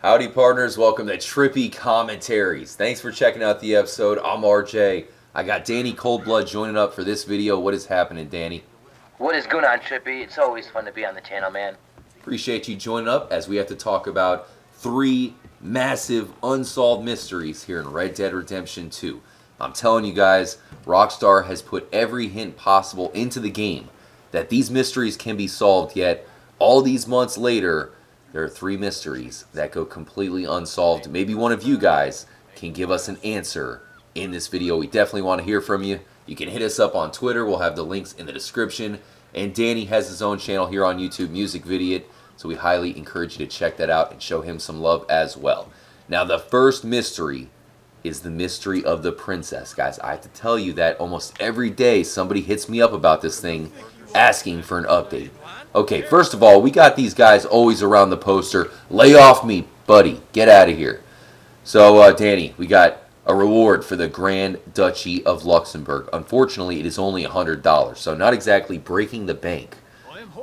Howdy, partners. Welcome to Trippy Commentaries. Thanks for checking out the episode. I'm RJ. I got Danny Coldblood joining up for this video. What is happening, Danny? What is going on, Trippy? It's always fun to be on the channel, man. Appreciate you joining up as we have to talk about three massive unsolved mysteries here in Red Dead Redemption 2. I'm telling you guys, Rockstar has put every hint possible into the game that these mysteries can be solved, yet all these months later, there are three mysteries that go completely unsolved. Maybe one of you guys can give us an answer in this video. We definitely want to hear from you. You can hit us up on Twitter. We'll have the links in the description. And Danny has his own channel here on YouTube, Music Vidiot. So we highly encourage you to check that out and show him some love as well. Now, the first mystery is the mystery of the princess. Guys, I have to tell you that almost every day somebody hits me up about this thing asking for an update. Okay, first of all, we got these guys always around the poster. Lay off me, buddy. Get out of here. So, Danny, we got a reward for the Grand Duchy of Luxembourg. Unfortunately, it is only $100, so not exactly breaking the bank.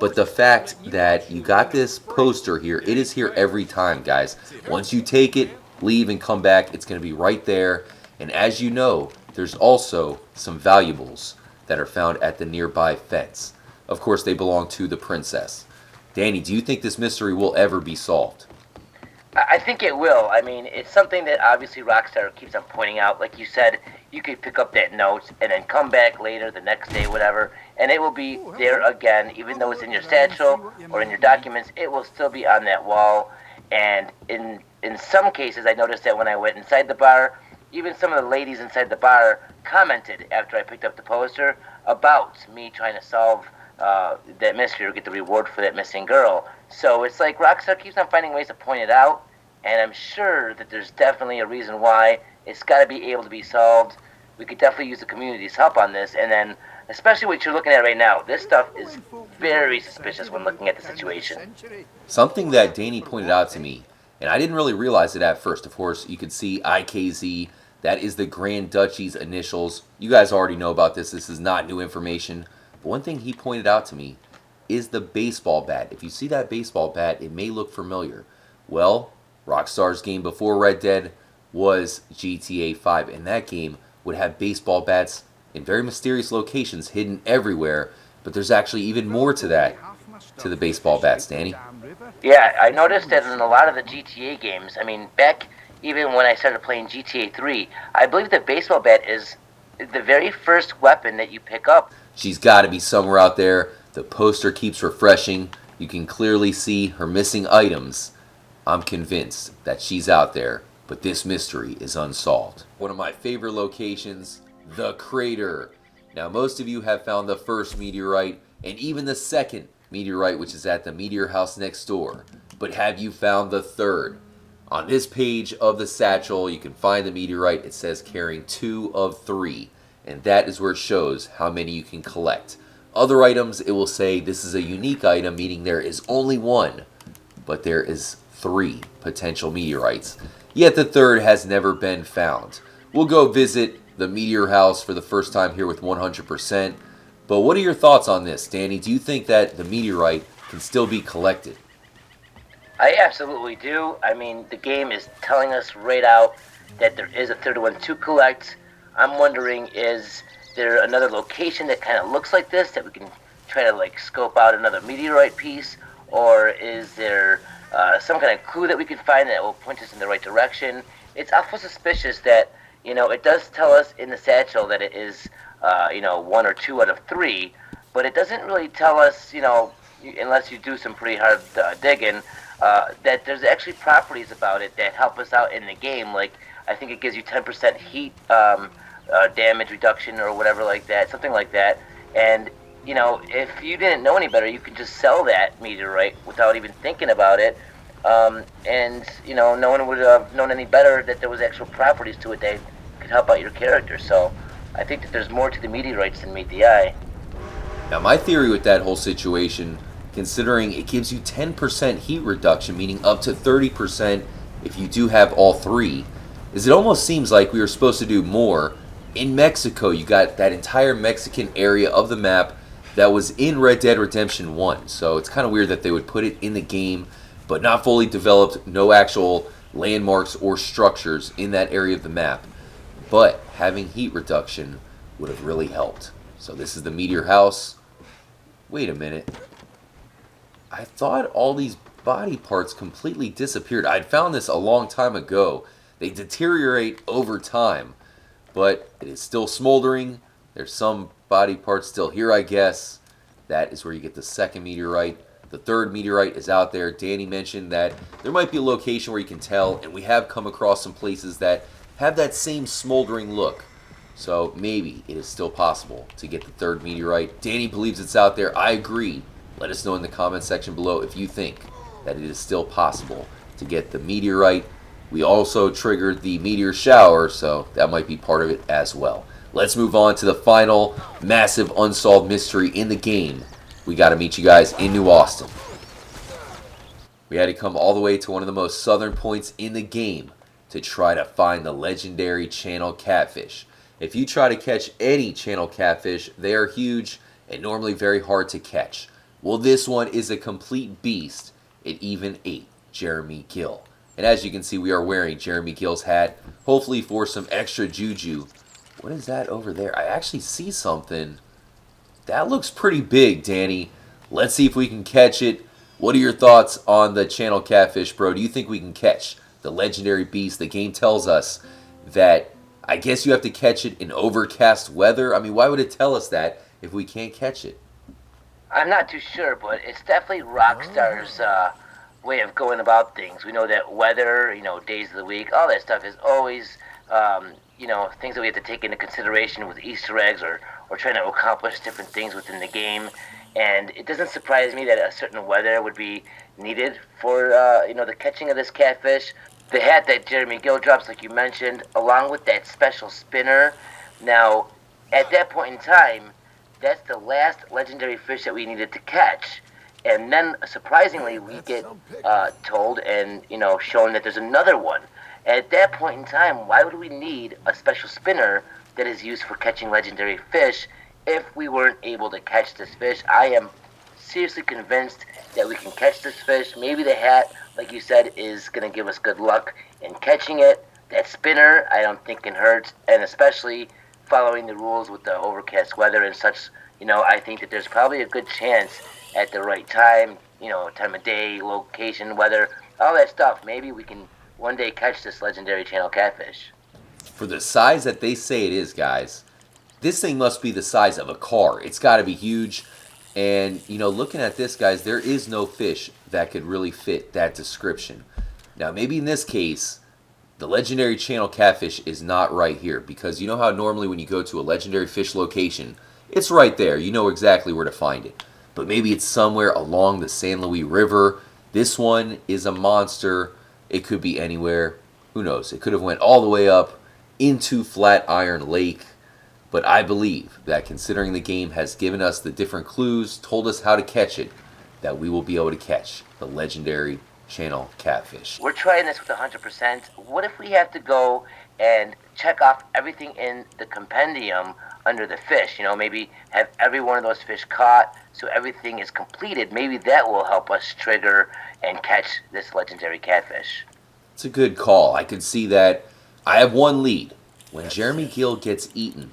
But the fact that you got this poster here, it is here every time, guys. Once you take it, leave, and come back, it's going to be right there. And as you know, there's also some valuables that are found at the nearby fence. Of course, they belong to the princess. Danny, do you think this mystery will ever be solved? I think it will. I mean, it's something that obviously Rockstar keeps on pointing out. Like you said, you could pick up that note and then come back later, the next day, whatever, and it will be there again. Even though it's in your satchel or in your documents, it will still be on that wall. And in some cases, I noticed that when I went inside the bar, even some of the ladies inside the bar commented after I picked up the poster about me trying to solve that mystery or get the reward for that missing girl. So it's like Rockstar keeps on finding ways to point it out, and I'm sure that there's definitely a reason why. It's got to be able to be solved. We could definitely use the community's help on this, and then especially what you're looking at right now, this stuff is very suspicious when looking at the situation. Something that Danny pointed out to me, and I didn't really realize it at first. Of course, you can see IKZ. That is the Grand Duchy's initials. You guys already know about this. This is not new information. But one thing he pointed out to me is the baseball bat. If you see that baseball bat, it may look familiar. Well, Rockstar's game before Red Dead was GTA 5, and that game would have baseball bats in very mysterious locations hidden everywhere. But there's actually even more to that, to the baseball bats, Danny. Yeah, I noticed that in a lot of the GTA games, I mean, back even when I started playing GTA 3, I believe the baseball bat is the very first weapon that you pick up. She's got to be somewhere out there. The poster keeps refreshing. You can clearly see her missing items. I'm convinced that she's out there, but this mystery is unsolved. One of my favorite locations, the crater. Now, most of you have found the first meteorite and even the second meteorite, which is at the meteor house next door. But have you found the third? On this page of the satchel, you can find the meteorite. It says carrying 2 of 3. And that is where it shows how many you can collect. Other items, it will say this is a unique item, meaning there is only one, but there is 3 potential meteorites. Yet the third has never been found. We'll go visit the meteor house for the first time here with 100%. But what are your thoughts on this, Danny? Do you think that the meteorite can still be collected? I absolutely do. I mean, the game is telling us right out that there is a third one to collect. I'm wondering, is there another location that kind of looks like this that we can try to like scope out another meteorite piece, or is there some kind of clue that we can find that will point us in the right direction? It's awful suspicious that, you know, it does tell us in the satchel that it is, 1 or 2 out of 3, but it doesn't really tell us, you know, unless you do some pretty hard digging, that there's actually properties about it that help us out in the game. Like, I think it gives you 10% heat damage reduction or whatever like that, something like that. And, you know, if you didn't know any better, you could just sell that meteorite without even thinking about it. And, you know, no one would have known any better that there was actual properties to it that could help out your character. So I think that there's more to the meteorites than meet the eye. Now, my theory with that whole situation, considering it gives you 10% heat reduction, meaning up to 30% if you do have all 3, is it almost seems like we were supposed to do more. In Mexico, you got that entire Mexican area of the map that was in Red Dead Redemption 1. So it's kind of weird that they would put it in the game. but not fully developed, no actual landmarks or structures in that area of the map. But having heat reduction would have really helped. So this is the meteor house. Wait a minute. I thought all these body parts completely disappeared. I'd found this a long time ago. They deteriorate over time, but it is still smoldering. There's some body parts still here, I guess. That is where you get the second meteorite. The third meteorite is out there. Danny mentioned that there might be a location where you can tell, and we have come across some places that have that same smoldering look. So maybe it is still possible to get the third meteorite. Danny believes it's out there. I agree. Let us know in the comment section below if you think that it is still possible to get the meteorite. We also triggered the meteor shower, so that might be part of it as well. Let's move on to the final massive unsolved mystery in the game. We got to meet you guys in New Austin. We had to come all the way to one of the most southern points in the game to try to find the legendary channel catfish. If you try to catch any channel catfish, they are huge and normally very hard to catch. Well, this one is a complete beast. It even ate Jeremy Gill. And as you can see, we are wearing Jeremy Gill's hat, hopefully for some extra juju. What is that over there? I actually see something. That looks pretty big, Danny. Let's see if we can catch it. What are your thoughts on the channel catfish, bro? Do you think we can catch the legendary beast? The game tells us that I guess you have to catch it in overcast weather. I mean, why would it tell us that if we can't catch it? I'm not too sure, but it's definitely Rockstar's way of going about things. We know that weather, days of the week, all that stuff is always, things that we have to take into consideration with Easter eggs or trying to accomplish different things within the game. And it doesn't surprise me that a certain weather would be needed for, the catching of this catfish. The hat that Jeremy Gill drops, like you mentioned, along with that special spinner. Now, at that point in time, that's the last legendary fish that we needed to catch. And then, surprisingly, we get told and, shown that there's another one. At that point in time, why would we need a special spinner that is used for catching legendary fish if we weren't able to catch this fish? I am seriously convinced that we can catch this fish. Maybe the hat, like you said, is going to give us good luck in catching it. That spinner, I don't think can hurt, and especially following the rules with the overcast weather and such, I think that there's probably a good chance at the right time, time of day, location, weather, all that stuff. Maybe we can one day catch this legendary channel catfish. For the size that they say it is, guys, this thing must be the size of a car. It's got to be huge. And, looking at this, guys, there is no fish that could really fit that description. Now, maybe in this case, the legendary channel catfish is not right here, because you know how normally when you go to a legendary fish location, it's right there. You know exactly where to find it. But maybe it's somewhere along the San Luis River. This one is a monster. It could be anywhere. Who knows? It could have went all the way up into Flatiron Lake. But I believe that considering the game has given us the different clues, told us how to catch it, that we will be able to catch the legendary channel catfish. We're trying this with 100%. What if we have to go and check off everything in the compendium under the fish? Maybe have every one of those fish caught so everything is completed. Maybe that will help us trigger and catch this legendary catfish. It's a good call. I could see that. I have one lead. When Jeremy Gill gets eaten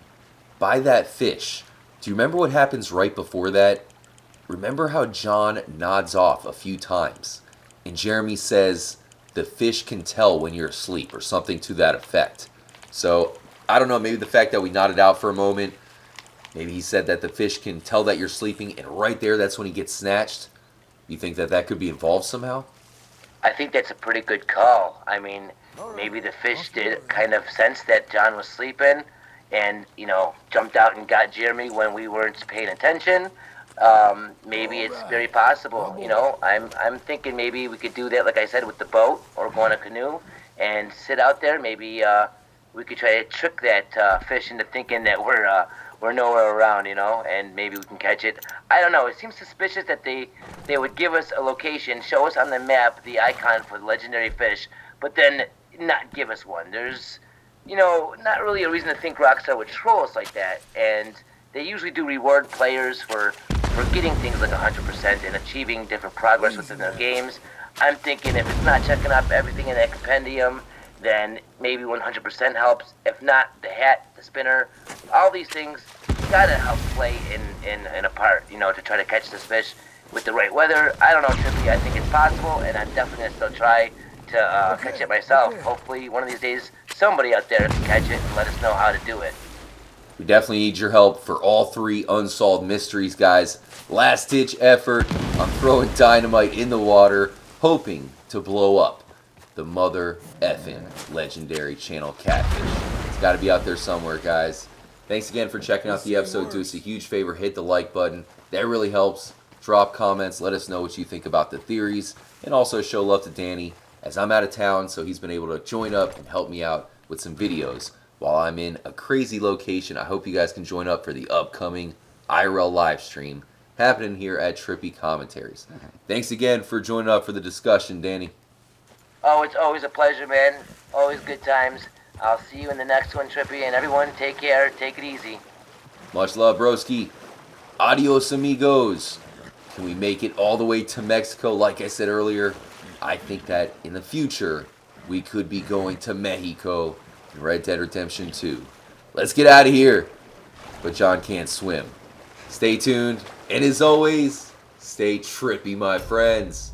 by that fish, do you remember what happens right before that? Remember how John nods off a few times? And Jeremy says, the fish can tell when you're asleep, or something to that effect. So, I don't know, maybe the fact that we nodded out for a moment, maybe he said that the fish can tell that you're sleeping, and right there, that's when he gets snatched. You think that that could be involved somehow? I think that's a pretty good call. I mean, maybe the fish did kind of sense that John was sleeping and, jumped out and got Jeremy when we weren't paying attention. Maybe it's very possible. I'm thinking maybe we could do that, like I said, with the boat or go on a canoe and sit out there. Maybe we could try to trick that fish into thinking that we're nowhere around, and maybe we can catch it. I don't know. It seems suspicious that they would give us a location, show us on the map the icon for the legendary fish, but then not give us one. There's, not really a reason to think Rockstar would troll us like that, and they usually do reward players for getting things like 100% and achieving different progress within their games. I'm thinking if it's not checking up everything in that compendium, then maybe 100% helps. If not, the hat, the spinner, all these things gotta help play in a part, to try to catch this fish with the right weather. I don't know, Trippy. I think it's possible, and I'm definitely gonna still try to catch it myself. Hopefully, one of these days, somebody out there can catch it and let us know how to do it. We definitely need your help for all 3 unsolved mysteries, guys. Last ditch effort. I'm throwing dynamite in the water, hoping to blow up the mother effing legendary channel Catfish. It's got to be out there somewhere, guys. Thanks again for checking out the episode. Do us a huge favor, hit the like button. That really helps. Drop comments, let us know what you think about the theories, and also show love to Danny, as I'm out of town, so he's been able to join up and help me out with some videos while I'm in a crazy location. I hope you guys can join up for the upcoming IRL live stream happening here at Trippy Commentaries. Thanks again for joining up for the discussion, Danny. Oh, it's always a pleasure, man. Always good times. I'll see you in the next one, Trippy, and everyone take care. Take it easy. Much love, broski. Adios, amigos. Can we make it all the way to Mexico? Like I said earlier, I think that in the future, we could be going to Mexico in Red Dead Redemption 2. Let's get out of here. But John can't swim. Stay tuned, and as always, stay trippy, my friends.